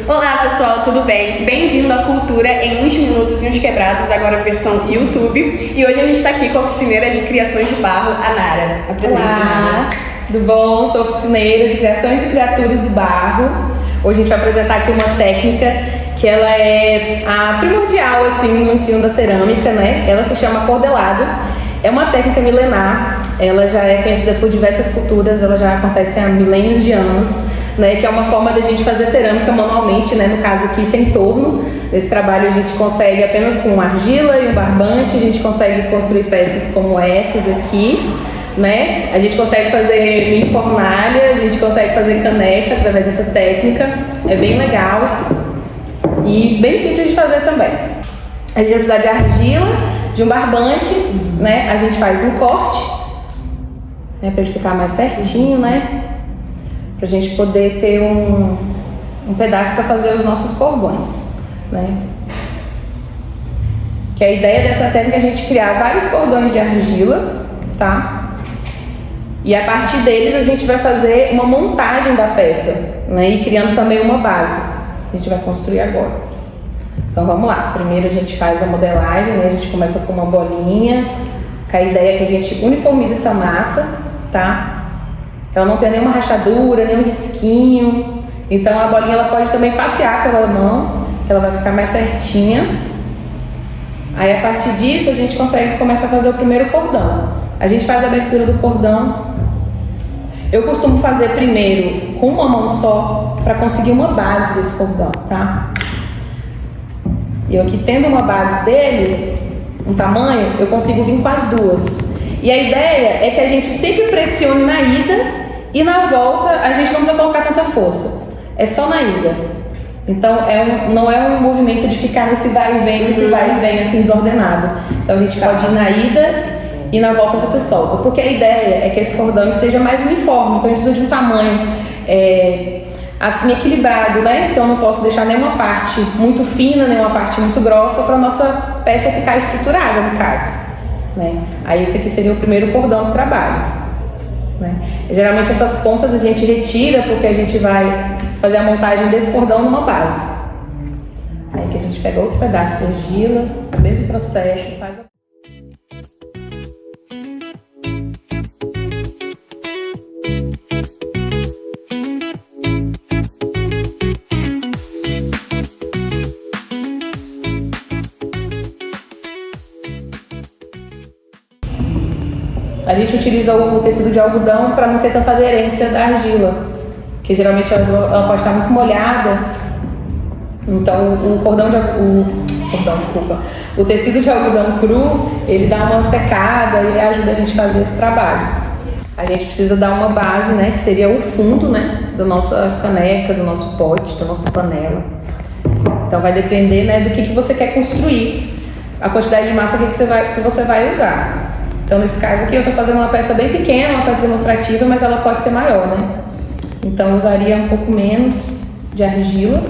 Olá pessoal, tudo bem? Bem-vindo à Cultura em uns minutos e uns quebrados, agora versão YouTube. E hoje a gente está aqui com a oficineira de criações de barro, a Nara. Olá, tudo bom? Sou oficineira de criações e criaturas do barro. Hoje a gente vai apresentar aqui uma técnica que ela é a primordial assim, no ensino da cerâmica, né? Ela se chama cordelado. É uma técnica milenar, ela já é conhecida por diversas culturas, ela já acontece há milênios de anos, né, que é uma forma da gente fazer cerâmica manualmente, né, no caso aqui sem torno. Nesse trabalho a gente consegue apenas com argila e um barbante, a gente consegue construir peças como essas aqui, né, a gente consegue fazer mini fornalha, a gente consegue fazer caneca através dessa técnica, é bem legal e bem simples de fazer também. A gente vai precisar de argila, de um barbante, né, a gente faz um corte, né, para ele ficar mais certinho, né, pra gente poder ter um pedaço para fazer os nossos cordões, né? Que a ideia dessa técnica é a gente criar vários cordões de argila, tá? E a partir deles a gente vai fazer uma montagem da peça, né? E criando também uma base, que a gente vai construir agora. Então vamos lá, primeiro a gente faz a modelagem, né? A gente começa com uma bolinha, que a ideia é que a gente uniformize essa massa, tá? Ela não tem nenhuma rachadura, nenhum risquinho. Então a bolinha ela pode também passear pela mão, que ela vai ficar mais certinha. Aí a partir disso a gente consegue começar a fazer o primeiro cordão. A gente faz a abertura do cordão. Eu costumo fazer primeiro com uma mão só, para conseguir uma base desse cordão, tá? E eu aqui tendo uma base dele, um tamanho, eu consigo vir com as duas. E a ideia é que a gente sempre pressione na ida e na volta a gente não precisa colocar tanta força. É só na ida. Então não é um movimento de ficar nesse vai e vem assim desordenado. Então a gente pode ir na ida e na volta você solta. Porque a ideia é que esse cordão esteja mais uniforme. Então a gente precisa de um tamanho assim equilibrado, né? Então eu não posso deixar nenhuma parte muito fina, nenhuma parte muito grossa para a nossa peça ficar estruturada no caso. Né? Aí esse aqui seria o primeiro cordão do trabalho, né? Geralmente essas pontas a gente retira porque a gente vai fazer a montagem desse cordão numa base. Aí que a gente pega outro pedaço de argila, o mesmo processo, faz a... A gente utiliza o tecido de algodão para não ter tanta aderência da argila, porque geralmente ela pode estar muito molhada. Então o tecido de algodão cru, ele dá uma secada e ajuda a gente a fazer esse trabalho. A gente precisa dar uma base, né, que seria o fundo, né, da nossa caneca, do nosso pote, da nossa panela. Então vai depender, né, do que você quer construir, a quantidade de massa que você vai usar. Então, nesse caso aqui, eu estou fazendo uma peça bem pequena, uma peça demonstrativa, mas ela pode ser maior, né? Então, eu usaria um pouco menos de argila.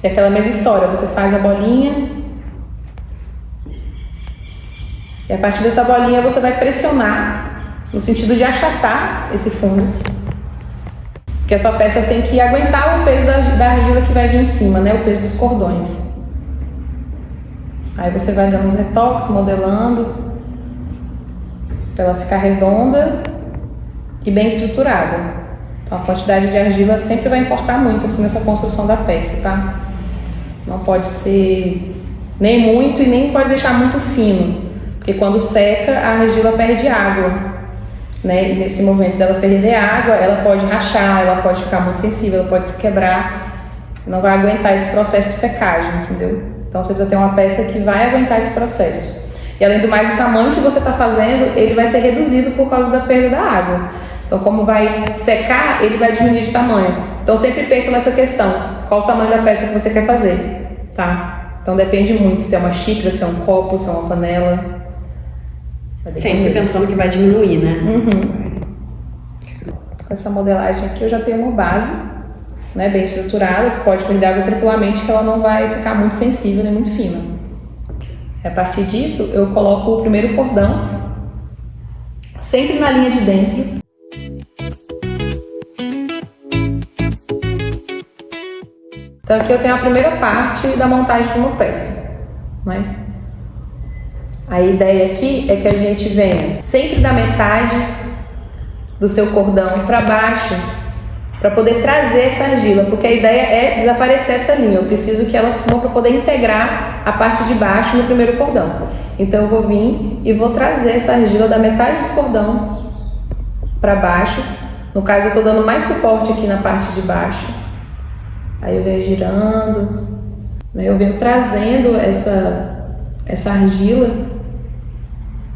E aquela mesma história, você faz a bolinha. E a partir dessa bolinha, você vai pressionar, no sentido de achatar esse fundo. Porque a sua peça tem que aguentar o peso da argila que vai vir em cima, né? O peso dos cordões. Aí você vai dando os retoques, modelando, para ela ficar redonda e bem estruturada. Então a quantidade de argila sempre vai importar muito assim nessa construção da peça, tá? Não pode ser nem muito e nem pode deixar muito fino, porque quando seca a argila perde água, né? E nesse momento dela perder água, ela pode rachar, ela pode ficar muito sensível, ela pode se quebrar, não vai aguentar esse processo de secagem, entendeu? Então você precisa ter uma peça que vai aguentar esse processo. E além do mais, o tamanho que você está fazendo, ele vai ser reduzido por causa da perda da água. Então como vai secar, ele vai diminuir de tamanho. Então sempre pensa nessa questão, qual o tamanho da peça que você quer fazer, tá? Então depende muito, se é uma xícara, se é um copo, se é uma panela. Sempre pensando que vai diminuir, né? Uhum. Com essa modelagem aqui eu já tenho uma base, né, bem estruturada, que pode perder água tranquilamente, que ela não vai ficar muito sensível nem muito fina. A partir disso, eu coloco o primeiro cordão, sempre na linha de dentro. Então aqui eu tenho a primeira parte da montagem de uma peça, né? A ideia aqui é que a gente venha sempre da metade do seu cordão para baixo, para poder trazer essa argila, porque a ideia é desaparecer essa linha. Eu preciso que ela suma para poder integrar a parte de baixo no primeiro cordão. Então eu vou vir e vou trazer essa argila da metade do cordão para baixo. No caso eu estou dando mais suporte aqui na parte de baixo. Aí eu venho girando, né? Eu venho trazendo essa argila.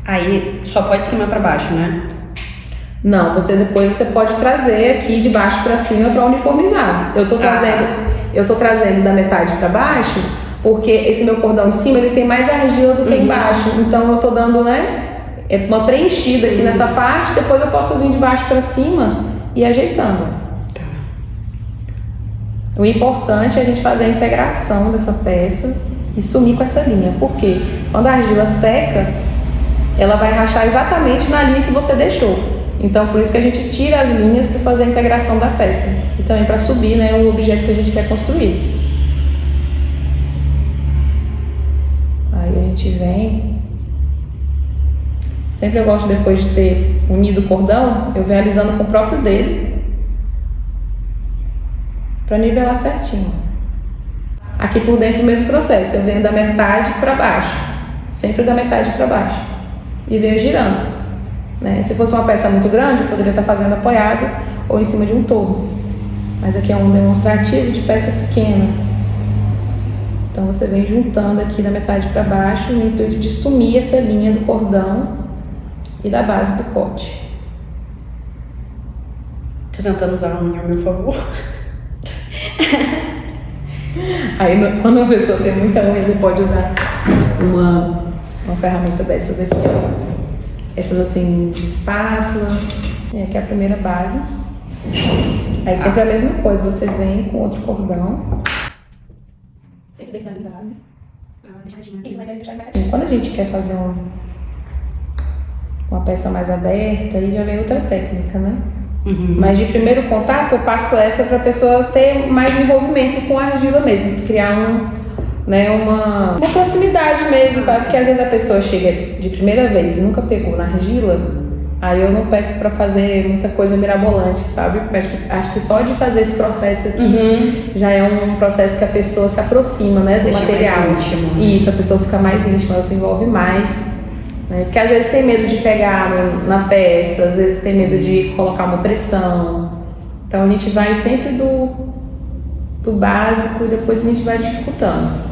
Aí só pode de cima para baixo, né? Não, depois você pode trazer aqui de baixo para cima para uniformizar. Eu tô trazendo da metade para baixo, porque esse meu cordão de cima ele tem mais argila do que embaixo. Então eu tô dando, né, uma preenchida aqui nessa parte, depois eu posso vir de baixo para cima e ajeitando. O importante é a gente fazer a integração dessa peça e sumir com essa linha. Por quê? Quando a argila seca, ela vai rachar exatamente na linha que você deixou. Então, por isso que a gente tira as linhas para fazer a integração da peça. E também para subir, né, o objeto que a gente quer construir. Aí a gente vem. Sempre eu gosto, depois de ter unido o cordão, eu venho alisando com o próprio dedo para nivelar certinho. Aqui por dentro o mesmo processo. Eu venho da metade para baixo. Sempre da metade para baixo. E venho girando. Né? Se fosse uma peça muito grande, eu poderia estar fazendo apoiado ou em cima de um torno. Mas aqui é um demonstrativo de peça pequena. Então você vem juntando aqui da metade para baixo no intuito de sumir essa linha do cordão e da base do pote. Tô tentando usar a unha a meu favor. Aí quando a pessoa tem muita unha, você pode usar uma ferramenta dessas aqui, ó. Essas assim de espátula. E aqui é a primeira base. Aí sempre a mesma coisa, você vem com outro cordão. Sempre dentro da base. Quando a gente quer fazer uma peça mais aberta, aí já vem outra técnica, né? Mas de primeiro contato eu passo essa para a pessoa ter mais envolvimento com a argila mesmo, criar uma proximidade mesmo, sabe? Porque às vezes a pessoa chega de primeira vez e nunca pegou na argila, aí eu não peço para fazer muita coisa mirabolante, sabe? Acho que só de fazer esse processo aqui já é um processo que a pessoa se aproxima, né, do deixa material. Mais íntimo. Isso, a pessoa fica mais íntima, ela se envolve mais. Né? Porque às vezes tem medo de pegar na peça, às vezes tem medo de colocar uma pressão. Então a gente vai sempre do básico e depois a gente vai dificultando.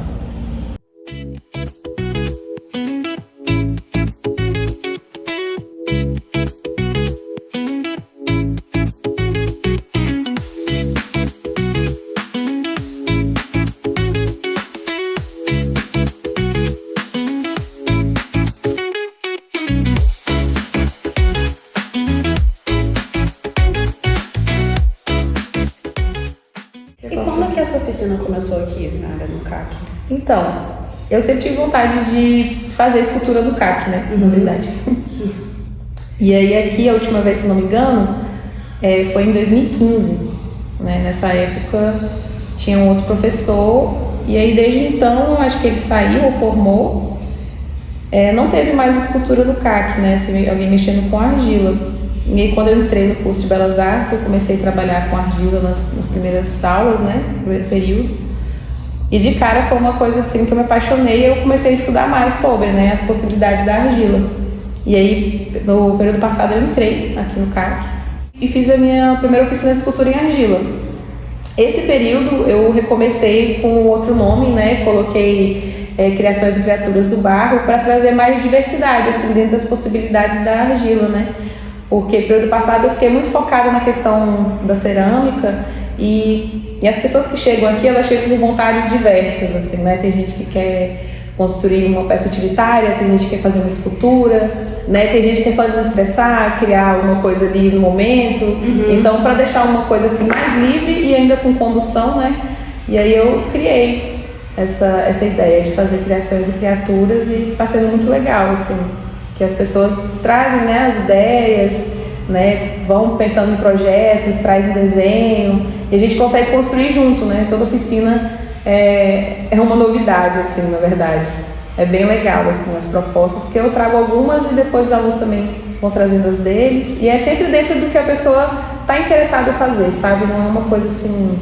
E quando que essa oficina começou aqui na área do CAC? Então, eu sempre tive vontade de fazer escultura no CAC, né? Na verdade. E aí aqui, a última vez, se não me engano, foi em 2015. Né? Nessa época tinha um outro professor, e aí desde então, acho que ele saiu ou formou, não teve mais escultura no CAC, né? Assim, alguém mexendo com argila. E aí, quando eu entrei no curso de Belas Artes, eu comecei a trabalhar com argila nas primeiras aulas, né? No primeiro período. E de cara foi uma coisa assim que eu me apaixonei e eu comecei a estudar mais sobre, né, as possibilidades da argila. E aí, no período passado, eu entrei aqui no CAC e fiz a minha primeira oficina de escultura em argila. Esse período eu recomecei com outro nome, né? Coloquei Criações e Criaturas do Barro para trazer mais diversidade assim, dentro das possibilidades da argila, né? Porque no período passado eu fiquei muito focada na questão da cerâmica e as pessoas que chegam aqui, elas chegam com vontades diversas, assim, né? Tem gente que quer construir uma peça utilitária, tem gente que quer fazer uma escultura, né? Tem gente que quer só desestressar, criar alguma coisa ali no momento. Então, para deixar uma coisa assim mais livre e ainda com condução, né? E aí eu criei essa ideia de fazer criações e criaturas e tá sendo muito legal, assim. Que as pessoas trazem, né, as ideias, né? Vão pensando em projetos, trazem desenho e a gente consegue construir junto, né? Toda oficina é uma novidade, assim, na verdade. É bem legal, assim, as propostas, porque eu trago algumas e depois os alunos também vão trazendo as deles. E é sempre dentro do que a pessoa está interessada em fazer, sabe? Não é uma coisa, assim,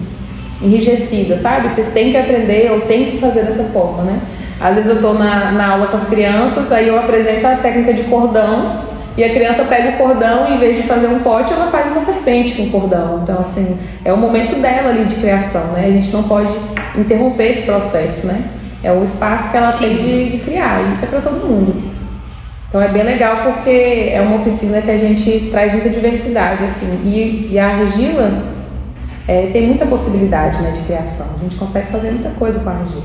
enrijecida, sabe? Vocês têm que aprender ou têm que fazer dessa forma, né? Às vezes eu estou na aula com as crianças, aí eu apresento a técnica de cordão e a criança pega o cordão e, em vez de fazer um pote, ela faz uma serpente com o cordão. Então, assim, é o momento dela ali de criação, né? A gente não pode interromper esse processo, né? É o espaço que ela tem de criar, e isso é para todo mundo. Então é bem legal porque é uma oficina que a gente traz muita diversidade, assim, e a argila tem muita possibilidade, né, de criação. A gente consegue fazer muita coisa com a argila,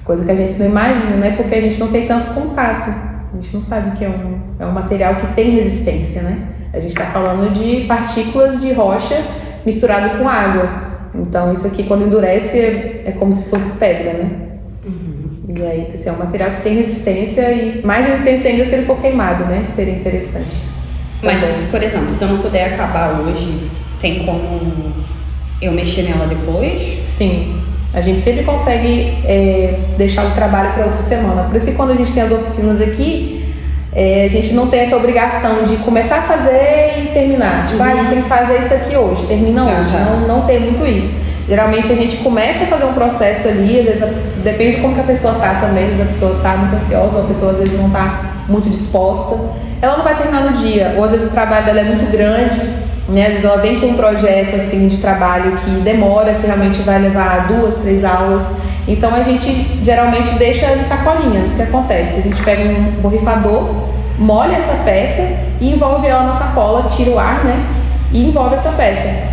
coisa que a gente não imagina, né, porque a gente não tem tanto contato, a gente não sabe que é um material que tem resistência, né. A gente está falando de partículas de rocha misturado com água, então isso aqui quando endurece é como se fosse pedra, né. E aí, assim, é um material que tem resistência e mais resistência ainda se ele for queimado, né? Que seria interessante. Mas, por exemplo, se eu não puder acabar hoje, tem como eu mexer nela depois? Sim. A gente sempre consegue deixar o trabalho para outra semana. Por isso que quando a gente tem as oficinas aqui, a gente não tem essa obrigação de começar a fazer e terminar. Tipo, a gente tem que fazer isso aqui hoje, termina hoje. Não tem muito isso. Geralmente a gente começa a fazer um processo ali, às vezes depende de como que a pessoa tá também, às vezes a pessoa tá muito ansiosa, ou a pessoa às vezes não tá muito disposta, ela não vai terminar no dia, ou às vezes o trabalho dela é muito grande, né? Às vezes ela vem com um projeto assim de trabalho que demora, que realmente vai levar 2, 3 aulas, então a gente geralmente deixa em sacolinhas. O que acontece? A gente pega um borrifador, molha essa peça e envolve ela na sacola, tira o ar, né? E envolve essa peça.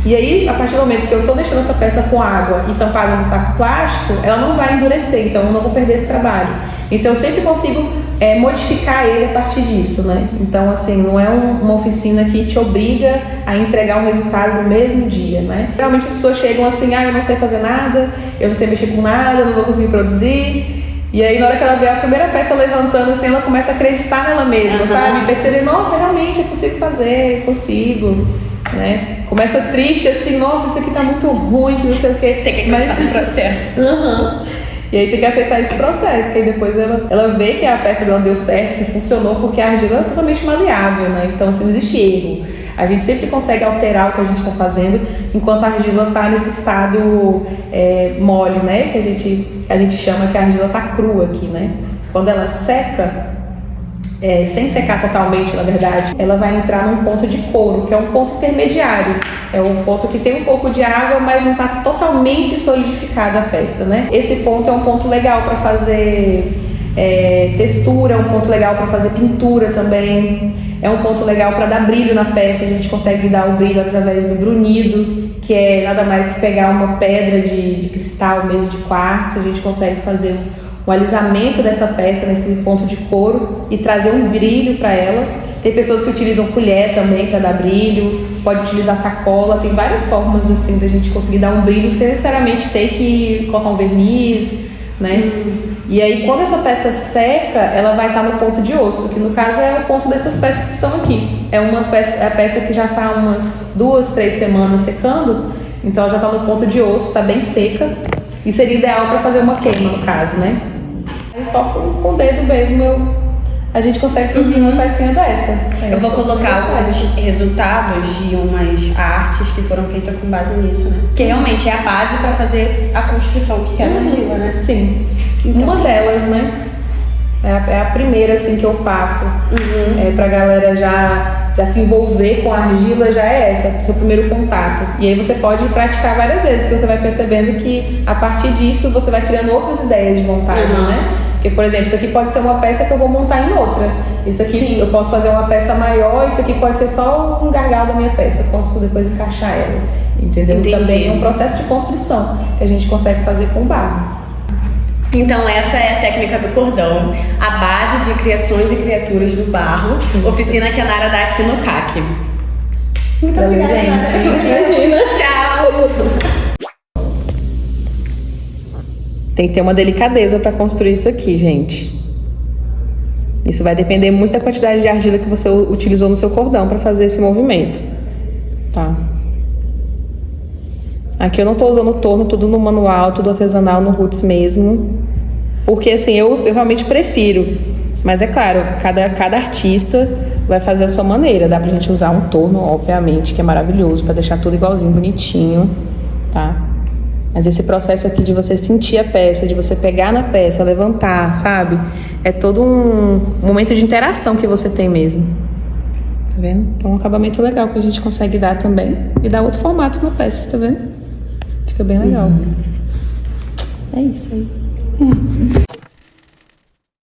E aí, a partir do momento que eu estou deixando essa peça com água e tampada no saco plástico, ela não vai endurecer, então eu não vou perder esse trabalho. Então eu sempre consigo modificar ele a partir disso, né? Então, assim, não é uma oficina que te obriga a entregar um resultado no mesmo dia, né? Geralmente as pessoas chegam assim, eu não sei fazer nada, eu não sei mexer com nada, eu não vou conseguir produzir. E aí, na hora que ela vê a primeira peça levantando, assim, ela começa a acreditar nela mesma, sabe? Perceber, nossa, realmente eu consigo fazer, eu consigo, né? Começa triste, assim, nossa, isso aqui tá muito ruim, que não sei o quê. Tem que aceitar o processo. E aí tem que aceitar esse processo, que aí depois ela vê que a peça dela deu certo, que funcionou, porque a argila é totalmente maleável, né? Então, assim, não existe erro. A gente sempre consegue alterar o que a gente está fazendo, enquanto a argila está nesse estado mole, né? Que a gente chama que a argila está crua aqui, né? Quando ela seca, sem secar totalmente, na verdade, ela vai entrar num ponto de couro, que é um ponto intermediário. É um ponto que tem um pouco de água, mas não está totalmente solidificada a peça, né? Esse ponto é um ponto legal para fazer textura, é um ponto legal para fazer pintura também, é um ponto legal para dar brilho na peça. A gente consegue dar o brilho através do brunido, que é nada mais que pegar uma pedra de cristal mesmo, de quartzo. A gente consegue fazer um alisamento dessa peça nesse ponto de couro e trazer um brilho para ela. Tem pessoas que utilizam colher também para dar brilho, pode utilizar sacola, tem várias formas assim da gente conseguir dar um brilho sem necessariamente ter que colocar um verniz, né? E aí quando essa peça seca, ela vai estar no ponto de osso, que no caso é o ponto dessas peças que estão aqui. A peça que já está umas 2, 3 semanas secando, então ela já está no ponto de osso, está bem seca, e seria ideal para fazer uma queima no caso, né? Só com o dedo mesmo a gente consegue produzir uma pecinha dessa. Eu vou colocar alguns resultados de umas artes que foram feitas com base nisso, né? Que realmente é a base para fazer a construção que é na argila, né? Sim. Então, uma delas, né? É a primeira assim que eu passo pra galera já se envolver com a argila, já é essa, seu primeiro contato. E aí você pode praticar várias vezes, porque você vai percebendo que a partir disso você vai criando outras ideias de montagem, né? Porque, por exemplo, isso aqui pode ser uma peça que eu vou montar em outra. Isso aqui eu posso fazer uma peça maior, isso aqui pode ser só um gargalo da minha peça, eu posso depois encaixar ela, entendeu? Entendi. Também é um processo de construção que a gente consegue fazer com barro. Então essa é a técnica do cordão, a base de criações e criaturas do barro, oficina que a Nara dá aqui no CAC. Muito obrigada, gente. Imagina. Tchau! Tem que ter uma delicadeza para construir isso aqui, gente. Isso vai depender muito da quantidade de argila que você utilizou no seu cordão para fazer esse movimento, tá? Aqui eu não tô usando torno, tudo no manual, tudo artesanal, no roots mesmo, porque assim, eu realmente prefiro, mas é claro, cada artista vai fazer a sua maneira. Dá pra gente usar um torno, obviamente, que é maravilhoso, pra deixar tudo igualzinho, bonitinho, tá? Mas esse processo aqui de você sentir a peça, de você pegar na peça, levantar, sabe? É todo um momento de interação que você tem mesmo. Tá vendo? Então, um acabamento legal que a gente consegue dar também. E dar outro formato na peça, tá vendo? Fica bem legal. É isso aí.